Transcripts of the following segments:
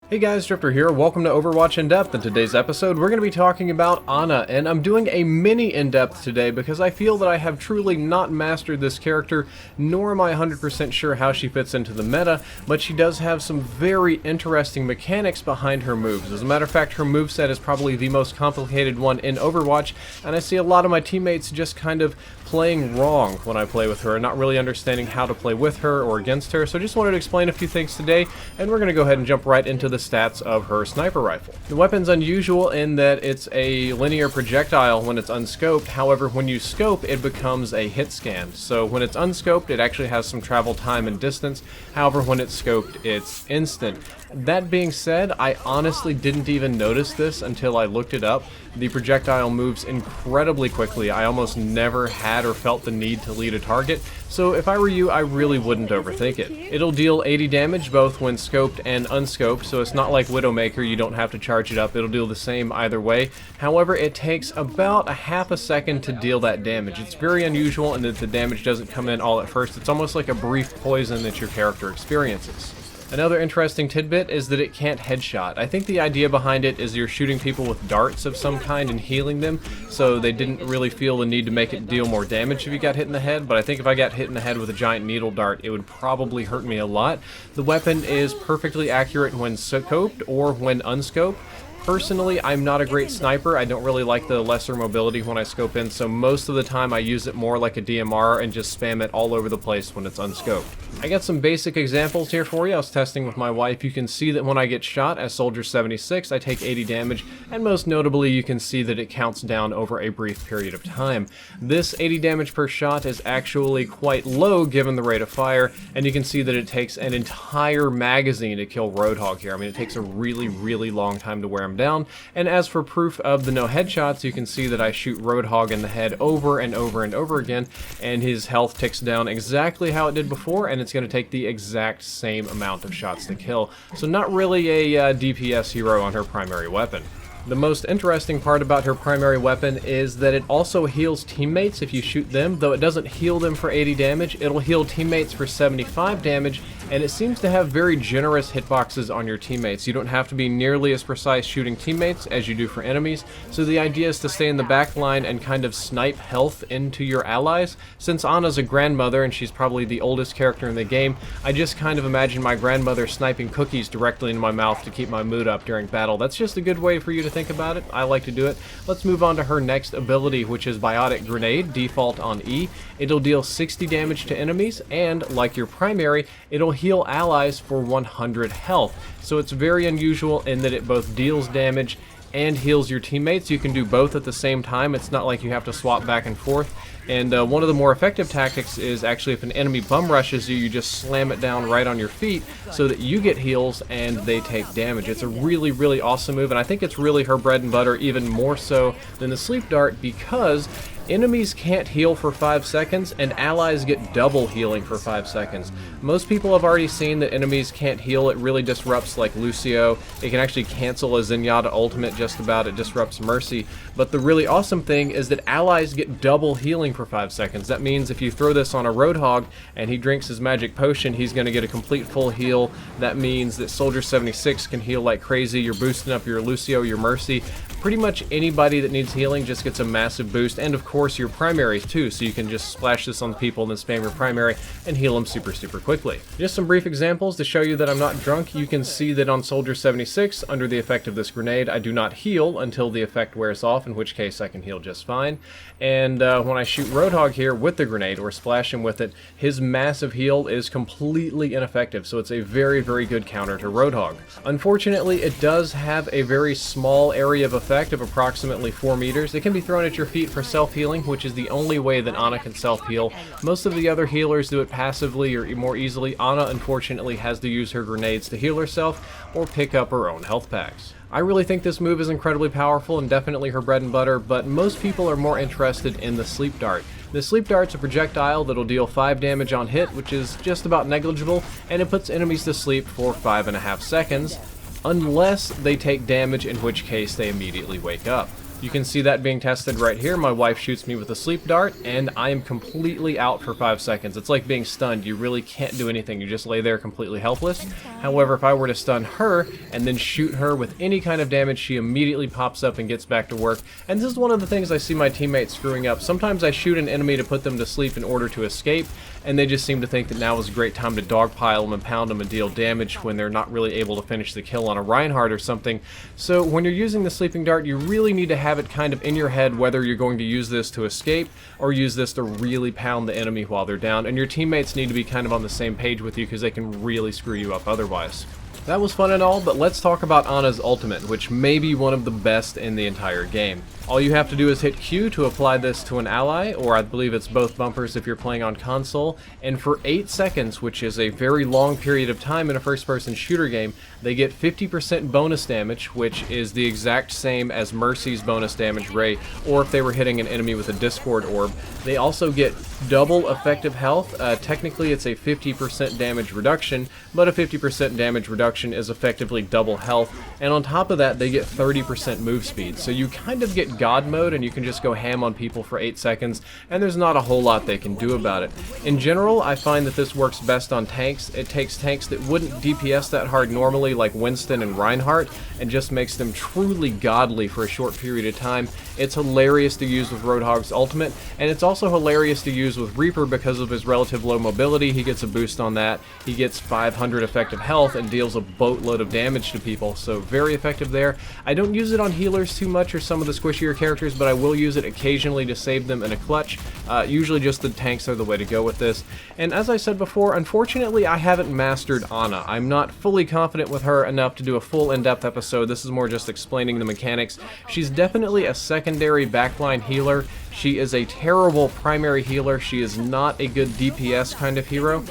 Hey guys, Drifter here. Welcome to Overwatch In-Depth. In today's episode, we're going to be talking about Ana, and I'm doing a mini in-depth today because I feel that I have truly not mastered this character, nor am I 100% sure how she fits into the meta, but she does have some very interesting mechanics behind her moves. As a matter of fact, her moveset is probably the most complicated one in Overwatch, and I see a lot of my teammates just kind of playing wrong when I play with her, and not really understanding how to play with her or against her, so I just wanted to explain a few things today, and we're going to go ahead and jump right into the stats of her sniper rifle. The weapon's unusual in that it's a linear projectile when it's unscoped. However, when you scope, it becomes a hit scan. So when it's unscoped, it actually has some travel time and distance. However, when it's scoped, it's instant. That being said, I honestly didn't even notice this until I looked it up. The projectile moves incredibly quickly. I almost never had or felt the need to lead a target, so if I were you, I really wouldn't overthink it. It'll deal 80 damage both when scoped and unscoped, so it's not like Widowmaker, you don't have to charge it up. It'll do the same either way. However, it takes about a half a second to deal that damage. It's very unusual in that the damage doesn't come in all at first. It's almost like a brief poison that your character experiences. Another interesting tidbit is that it can't headshot. I think the idea behind it is you're shooting people with darts of some kind and healing them, so they didn't really feel the need to make it deal more damage if you got hit in the head, but I think if I got hit in the head with a giant needle dart, it would probably hurt me a lot. The weapon is perfectly accurate when scoped or when unscoped. Personally, I'm not a great sniper. I don't really like the lesser mobility when I scope in, so most of the time I use it more like a DMR and just spam it all over the place when it's unscoped. I got some basic examples here for you. I was testing with my wife. You can see that when I get shot as Soldier 76, I take 80 damage, and most notably you can see that it counts down over a brief period of time. This 80 damage per shot is actually quite low given the rate of fire, and you can see that it takes an entire magazine to kill Roadhog here. I mean, it takes a really long time to wear him down. And as for proof of the no headshots, you can see that I shoot Roadhog in the head over and over again, and his health ticks down exactly how it did before, and it's going to take the exact same amount of shots to kill. So not really a DPS hero on her primary weapon. The most interesting part about her primary weapon is that it also heals teammates if you shoot them. Though it doesn't heal them for 80 damage, it'll heal teammates for 75 damage, and it seems to have very generous hitboxes on your teammates. You don't have to be nearly as precise shooting teammates as you do for enemies, so the idea is to stay in the back line and kind of snipe health into your allies. Since Ana's a grandmother and she's probably the oldest character in the game, I just kind of imagine my grandmother sniping cookies directly into my mouth to keep my mood up during battle. That's just a good way for you to think about it. I like to do it. Let's move on to her next ability, which is Biotic Grenade, default on E. It'll deal 60 damage to enemies, and like your primary, it'll heal allies for 100 health. So it's very unusual in that it both deals damage and heals your teammates. You can do both at the same time. It's not like you have to swap back and forth. And one of the more effective tactics is actually if an enemy bum rushes you, you just slam it down right on your feet so that you get heals and they take damage. It's a really awesome move, and I think it's really her bread and butter, even more so than the sleep dart, because enemies can't heal for 5 seconds, and allies get double healing for 5 seconds. Most people have already seen that enemies can't heal. It really disrupts like Lucio. It can actually cancel a Zenyatta ultimate just about. It disrupts Mercy. But the really awesome thing is that allies get double healing for 5 seconds. That means if you throw this on a Roadhog and he drinks his magic potion, he's going to get a complete full heal. That means that Soldier 76 can heal like crazy. You're boosting up your Lucio, your Mercy. Pretty much anybody that needs healing just gets a massive boost, and of course your primaries too, so you can just splash this on people and then spam your primary and heal them super quickly. Just some brief examples to show you that I'm not drunk. You can see that on Soldier 76, under the effect of this grenade, I do not heal until the effect wears off, in which case I can heal just fine. And when I shoot Roadhog here with the grenade, or splash him with it, his massive heal is completely ineffective, so it's a very good counter to Roadhog. Unfortunately, it does have a very small area of effect of approximately 4 meters. It can be thrown at your feet for self-healing, which is the only way that Ana can self-heal. Most of the other healers do it passively or more easily. Ana, unfortunately, has to use her grenades to heal herself or pick up her own health packs. I really think this move is incredibly powerful and definitely her bread and butter, but most people are more interested in the sleep dart. The sleep dart's a projectile that'll deal 5 damage on hit, which is just about negligible, and it puts enemies to sleep for 5.5 seconds, unless they take damage, in which case they immediately wake up. You can see that being tested right here. My wife shoots me with a sleep dart, and I am completely out for 5 seconds. It's like being stunned. You really can't do anything. You just lay there completely helpless. However, if I were to stun her and then shoot her with any kind of damage, she immediately pops up and gets back to work. And this is one of the things I see my teammates screwing up. Sometimes I shoot an enemy to put them to sleep in order to escape, and they just seem to think that now is a great time to dogpile them and pound them and deal damage when they're not really able to finish the kill on a Reinhardt or something. So when you're using the sleeping dart, you really need to have it kind of in your head whether you're going to use this to escape or use this to really pound the enemy while they're down, and your teammates need to be kind of on the same page with you because they can really screw you up otherwise. That was fun and all, but let's talk about Ana's ultimate, which may be one of the best in the entire game. All you have to do is hit Q to apply this to an ally, or I believe it's both bumpers if you're playing on console, and for 8 seconds, which is a very long period of time in a first-person shooter game, they get 50% bonus damage, which is the exact same as Mercy's bonus damage rate, or if they were hitting an enemy with a Discord orb. They also get double effective health. Technically it's a 50% damage reduction, but a 50% damage reduction is effectively double health, and on top of that they get 30% move speed, so you kind of get God mode and you can just go ham on people for 8 seconds, and there's not a whole lot they can do about it. In general, I find that this works best on tanks. It takes tanks that wouldn't DPS that hard normally, like Winston and Reinhardt, and just makes them truly godly for a short period of time. It's hilarious to use with Roadhog's ultimate, and it's also hilarious to use with Reaper because of his relative low mobility. He gets a boost on that. He gets 500 effective health and deals a boatload of damage to people, so very effective there. I don't use it on healers too much or some of the squishier characters, but I will use it occasionally to save them in a clutch. Usually just the tanks are the way to go with this. And as I said before, unfortunately I haven't mastered Ana. I'm not fully confident with her enough to do a full in-depth episode. This is more just explaining the mechanics. She's definitely a secondary backline healer. She is a terrible primary healer. She is not a good DPS kind of hero.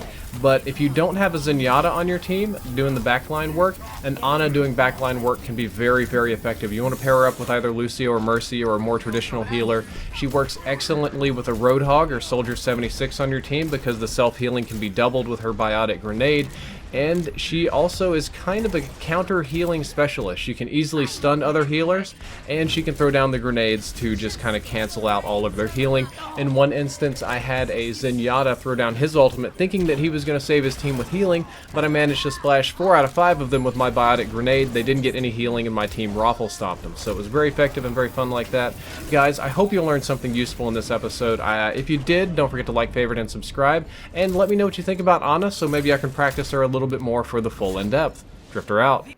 But if you don't have a Zenyatta on your team doing the backline work, an Ana doing backline work can be very, very effective. You want to pair her up with either Lucio or Mercy or a more traditional healer. She works excellently with a Roadhog or Soldier 76 on your team because the self-healing can be doubled with her biotic grenade. And she also is kind of a counter-healing specialist. She can easily stun other healers, and she can throw down the grenades to just kind of cancel out all of their healing. In one instance, I had a Zenyatta throw down his ultimate, thinking that he was going to save his team with healing, but I managed to splash 4 out of 5 of them with my biotic grenade. They didn't get any healing, and my team raffle stomped them. So it was very effective and very fun like that. Guys, I hope you learned something useful in this episode. If you did, don't forget to like, favorite, and subscribe, and let me know what you think about Ana, so maybe I can practice her a little bit more for the full in-depth. Drifter out.